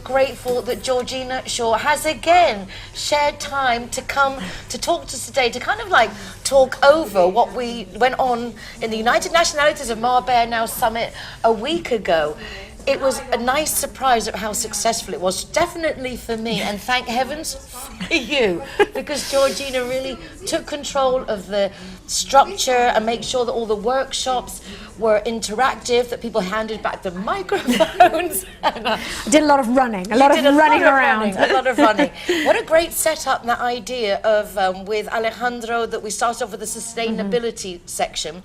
grateful that Georgina Shaw has again shared time to come to talk to us today, to kind of like talk over what we went on in the United Nationalities of Marbella Now Summit a week ago. It was a nice surprise at how successful it was, definitely for me, and thank heavens for you, because Georgina really took control of the structure and made sure that all the workshops were interactive, that people handed back the microphones. I did a lot of running, a lot of running around. A lot of running. What a great setup, that idea of, with Alejandro, that we started off with the sustainability section,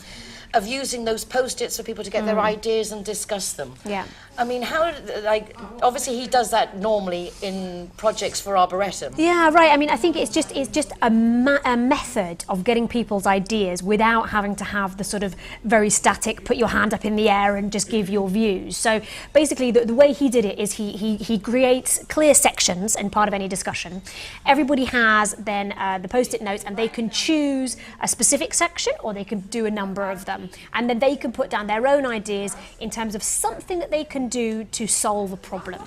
of using those post-its for people to get their ideas and discuss them. Yeah. I mean, how, like, obviously he does that normally in projects for Arboretum. Yeah, right. I mean, I think it's just a method of getting people's ideas without having to have the sort of very static, put your hand up in the air and just give your views. So basically, the way he did it is he creates clear sections in part of any discussion. Everybody has then the post-it notes, and they can choose a specific section or they can do a number of them. And then they can put down their own ideas in terms of something that they can do to solve a problem.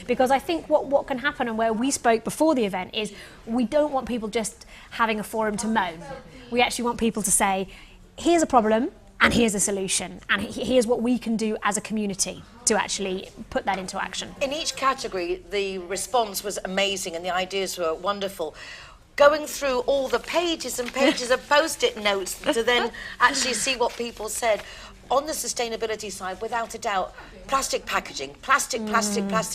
Because I think what can happen, and where we spoke before the event, is we don't want people just having a forum to moan. We actually want people to say, here's a problem and here's a solution, and here's what we can do as a community to actually put that into action. In each category, the response was amazing and the ideas were wonderful. Going through all the pages and pages of post-it notes to then actually see what people said. On the sustainability side, without a doubt, plastic packaging, plastic,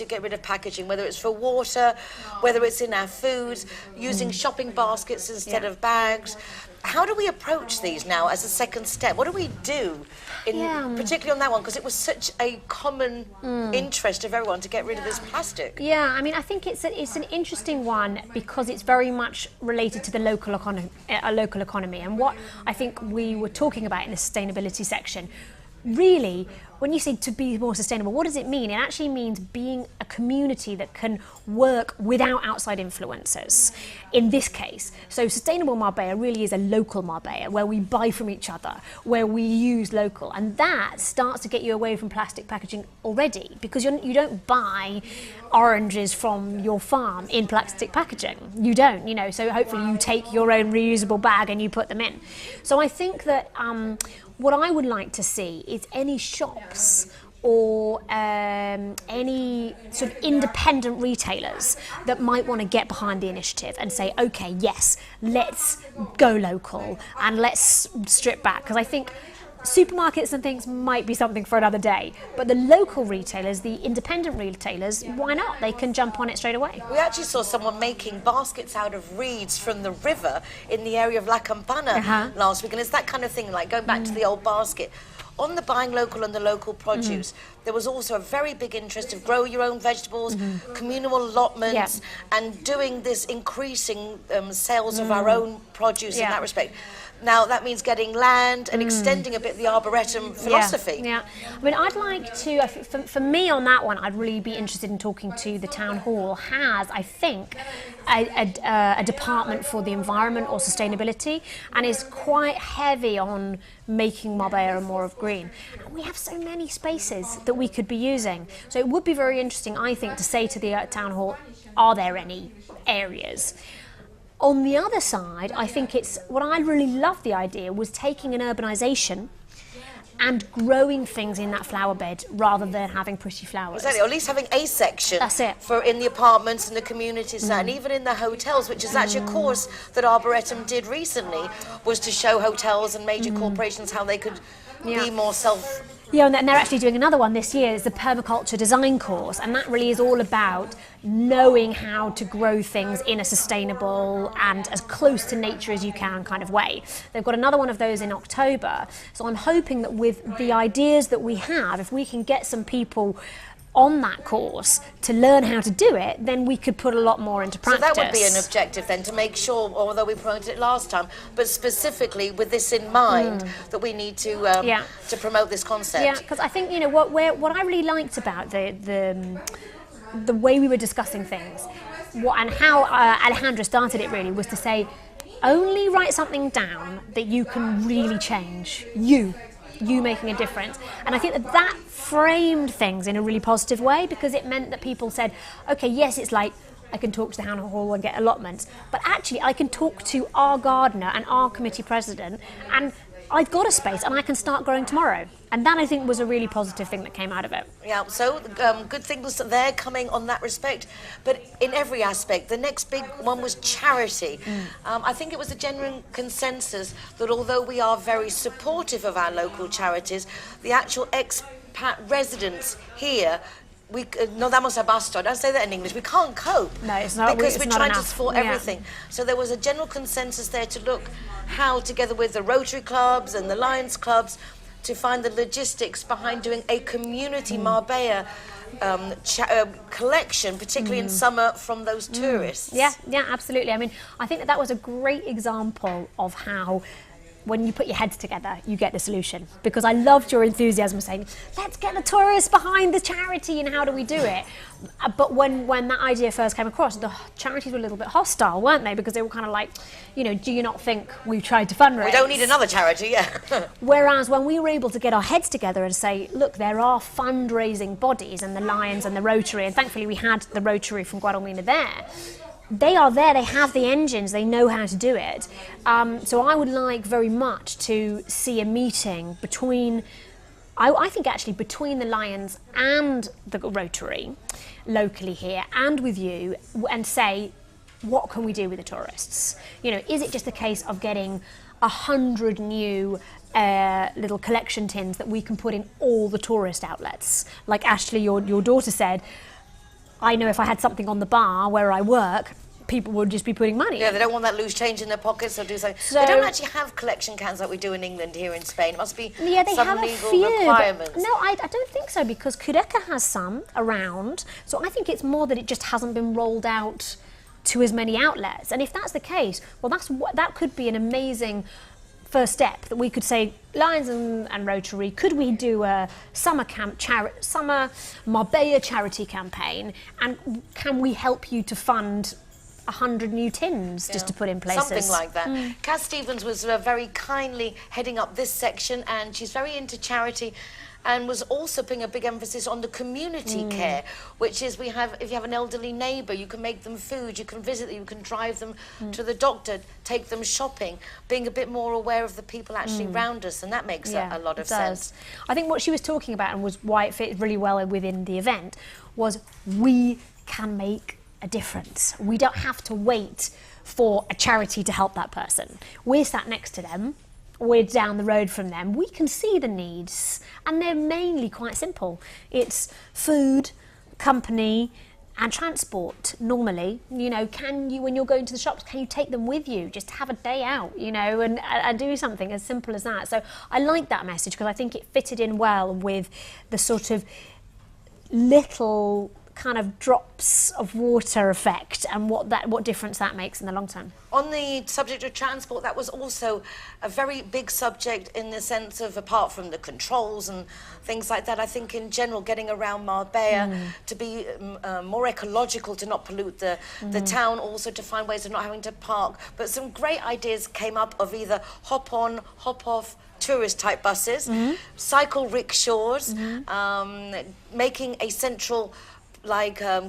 get rid of packaging, whether it's for water, whether it's in our foods, using shopping baskets instead of bags. How do we approach these now as a second step? What do we do, particularly on that one, because it was such a common interest of everyone to get rid of this plastic? Yeah, I mean, I think it's an interesting one because it's very much related to the local economy, and what I think we were talking about in the sustainability section. Really, when you say to be more sustainable, what does it mean? It actually means being a community that can work without outside influences, in this case. So Sustainable Marbella really is a local Marbella, where we buy from each other, where we use local, and that starts to get you away from plastic packaging already, because you don't buy oranges from your farm in plastic packaging. You don't, you know, so hopefully you take your own reusable bag and you put them in. So I think that what I would like to see is any shops or any sort of independent retailers that might want to get behind the initiative and say, okay, yes, let's go local and let's strip back. Because I think supermarkets and things might be something for another day, but the local retailers, the independent retailers, why not? They can jump on it straight away. We actually saw someone making baskets out of reeds from the river in the area of La Campana last week, and it's that kind of thing, like going back to the old basket. On the buying local and the local produce, there was also a very big interest of grow your own vegetables, communal allotments, and doing this increasing sales of our own produce in that respect. Now, that means getting land and extending a bit the Arboretum philosophy. Yeah. I mean, I'd like to, for me on that one, I'd really be interested in talking to the town hall. Has, I think, a department for the environment or sustainability, and is quite heavy on making Marbella more of green. And we have so many spaces that we could be using. So it would be very interesting, I think, to say to the town hall, are there any areas? On the other side, I think it's, what I really love the idea was taking an urbanisation and growing things in that flower bed rather than having pretty flowers. Exactly, or at least having a section for in the apartments and the communities and even in the hotels, which is actually a course that Arboretum did recently, was to show hotels and major corporations how they could be more self. Yeah, and they're actually doing another one this year. It's the permaculture design course, and that really is all about knowing how to grow things in a sustainable and as close to nature as you can kind of way. They've got another one of those in October, so I'm hoping that with the ideas that we have, if we can get some people on that course to learn how to do it, then we could put a lot more into practice. So that would be an objective then, to make sure, although we promoted it last time, but specifically with this in mind, that we need to promote this concept. Yeah, because I think, you know, what I really liked about the way we were discussing things, and how Alejandra started it really, was to say, only write something down that you can really change. you making a difference. And I think that that framed things in a really positive way, because it meant that people said, okay, yes, it's like I can talk to the town hall and get allotments, but actually I can talk to our gardener and our committee president, and I've got a space and I can start growing tomorrow. And that, I think, was a really positive thing that came out of it. Yeah, so good things there coming on that respect. But in every aspect, the next big one was charity. I think it was a genuine consensus that although we are very supportive of our local charities, the actual expat residents here, no damos abasto. I don't say that in English. We can't cope. No, it's not. Because it's we're not trying enough. to support everything. So there was a general consensus there to look how, together with the Rotary clubs and the Lions clubs, to find the logistics behind doing a community Marbella collection, particularly in summer, from those tourists. Yeah, absolutely. I mean, I think that was a great example of how, when you put your heads together, you get the solution. Because I loved your enthusiasm saying, let's get the tourists behind the charity, and how do we do it? But when that idea first came across, the charities were a little bit hostile, weren't they? Because they were kind of like, you know, do you not think we've tried to fundraise? We don't need another charity, yeah. Whereas when we were able to get our heads together and say, look, there are fundraising bodies, and the Lions and the Rotary, and thankfully we had the Rotary from Guadalmina there. They are there, they have the engines, they know how to do it. So I would like very much to see a meeting between, I think actually between the Lions and the Rotary, locally here, and with you, and say, what can we do with the tourists? You know, is it just a case of getting 100 new little collection tins that we can put in all the tourist outlets? Like Ashley, your daughter said, I know if I had something on the bar where I work, people would just be putting money Yeah, in. they don't want that loose change in their pockets or do something. So, they don't actually have collection cans like we do in England here in Spain. It must be yeah, they some have legal a few, requirements. No, I don't think so, because Kudeka has some around. So I think it's more that it just hasn't been rolled out to as many outlets. And if that's the case, well, that could be an amazing first step, that we could say, Lions and Rotary, could we do a summer Marbella charity campaign, and can we help you to fund 100 new tins just to put in places? Something like that. Cass Stevens was very kindly heading up this section, and she's very into charity, and was also putting a big emphasis on the community care, which is if you have an elderly neighbour, you can make them food, you can visit them, you can drive them to the doctor, take them shopping, being a bit more aware of the people actually around us, and that makes a lot of sense. I think what she was talking about, and was why it fit really well within the event, was we can make a difference. We don't have to wait for a charity to help that person. We're sat next to them, we're down the road from them, we can see the needs, and they're mainly quite simple. It's food, company, and transport. Normally, you know, can you, when you're going to the shops, can you take them with you? Just have a day out, you know, and do something as simple as that. So I like that message, because I think it fitted in well with the sort of little kind of drops of water effect, and what difference that makes in the long term. On the subject of transport, that was also a very big subject, in the sense of, apart from the controls and things like that, I think in general getting around Marbella to be more ecological, to not pollute the town, also to find ways of not having to park. But some great ideas came up of either hop on, hop off tourist type buses, cycle rickshaws, making a central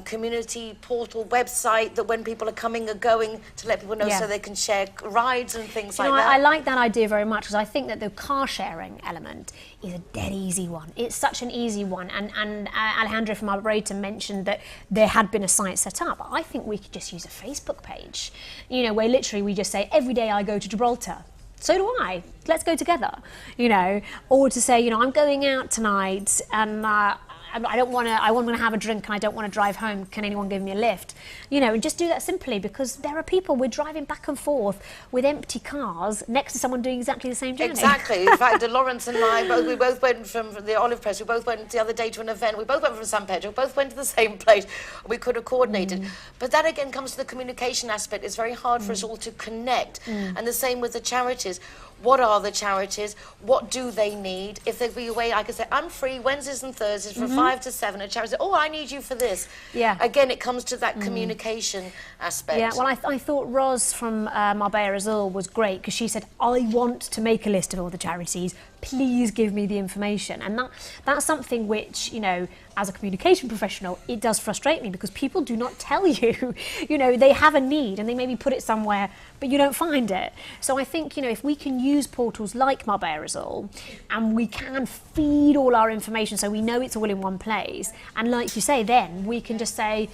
community portal website that when people are coming or going, to let people know so they can share rides and things like that. I like that idea very much, because I think that the car sharing element is a dead easy one. It's such an easy one, and Alejandra from Arboretum mentioned that there had been a site set up. I think we could just use a Facebook page, you know, where literally we just say, every day I go to Gibraltar. So do I. Let's go together, you know, or to say, you know, I'm going out tonight, and I want to have a drink and I don't want to drive home. Can anyone give me a lift? You know, and just do that simply, because there are people, we're driving back and forth with empty cars next to someone doing exactly the same journey. Exactly. In fact, Lawrence and I, we both went from the Olive Press, we both went the other day to an event, we both went from San Pedro, both went to the same place, we could have coordinated. But that again comes to the communication aspect. It's very hard for us all to connect. And the same with the charities. What are the charities? What do they need? If they'd be away, I could say, I'm free Wednesdays and Thursdays from 5 to 7. A charity says, oh, I need you for this. Yeah. Again, it comes to that communication aspect. Yeah, well, I thought Ros from Marbella Azul was great, because she said, I want to make a list of all the charities. please give me the information. And that's something which, you know, as a communication professional, it does frustrate me because people do not tell you, you know, they have a need and they maybe put it somewhere, but you don't find it. So I think, you know, if we can use portals like Marbella and we can feed all our information so we know it's all in one place, and like you say, then we can just say,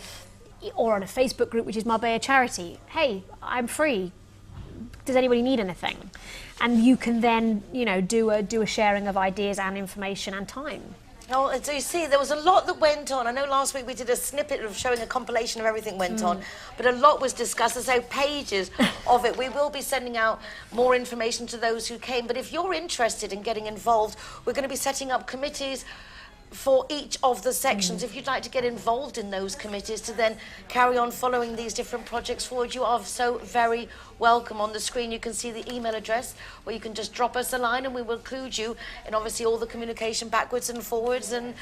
or on a Facebook group, which is Marbella Charity, hey, I'm free. Does anybody need anything? And you can then, you know, do a sharing of ideas and information and time. Oh, so you see, there was a lot that went on. I know last week we did a snippet of showing a compilation of everything went on, but a lot was discussed. There's so pages of it. We will be sending out more information to those who came. But if you're interested in getting involved, we're going to be setting up committees for each of the sections. If you'd like to get involved in those committees to then carry on following these different projects forward, you are so very welcome. On the screen you can see the email address where you can just drop us a line and we will include you in obviously all the communication backwards and forwards and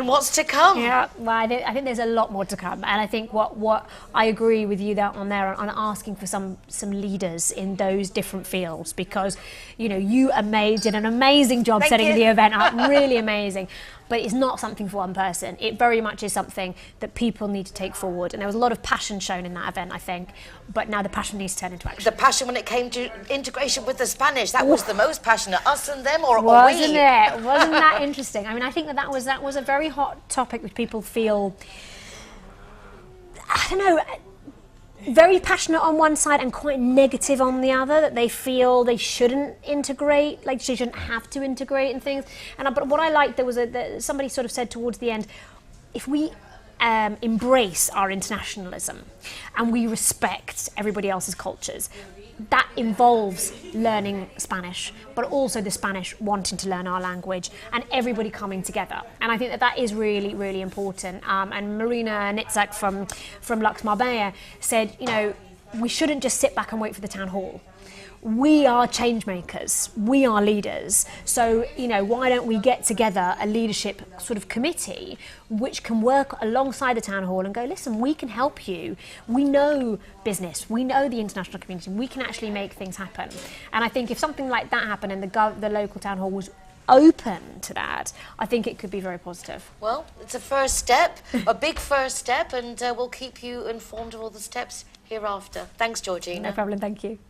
what's to come. Yeah, well, I think there's a lot more to come, and I think what I agree with you that on there on asking for some leaders in those different fields, because you know you did an amazing job setting the event up, really amazing. But it's not something for one person. It very much is something that people need to take forward. And there was a lot of passion shown in that event, I think. But now the passion needs to turn into action. The passion when it came to integration with the Spanish, that was the most passionate. Us and them, or wasn't we? it? Wasn't that interesting? I mean, I think that was a very hot topic which people feel, I don't know, very passionate on one side and quite negative on the other, that they feel they shouldn't integrate, like they shouldn't have to integrate and things. But what I liked, there was somebody sort of said towards the end, if we embrace our internationalism and we respect everybody else's cultures, that involves learning Spanish, but also the Spanish wanting to learn our language and everybody coming together. And I think that is really, really important. And Marina Nitzak from Lux Marbella said, you know, we shouldn't just sit back and wait for the town hall. We are change makers, we are leaders. So, you know, why don't we get together a leadership sort of committee which can work alongside the town hall and go, listen, we can help you. We know business, we know the international community, we can actually make things happen. And I think if something like that happened and the local town hall was open to that, I think it could be very positive. Well, it's a first step, a big first step, and we'll keep you informed of all the steps hereafter. Thanks, Georgina. No problem, thank you.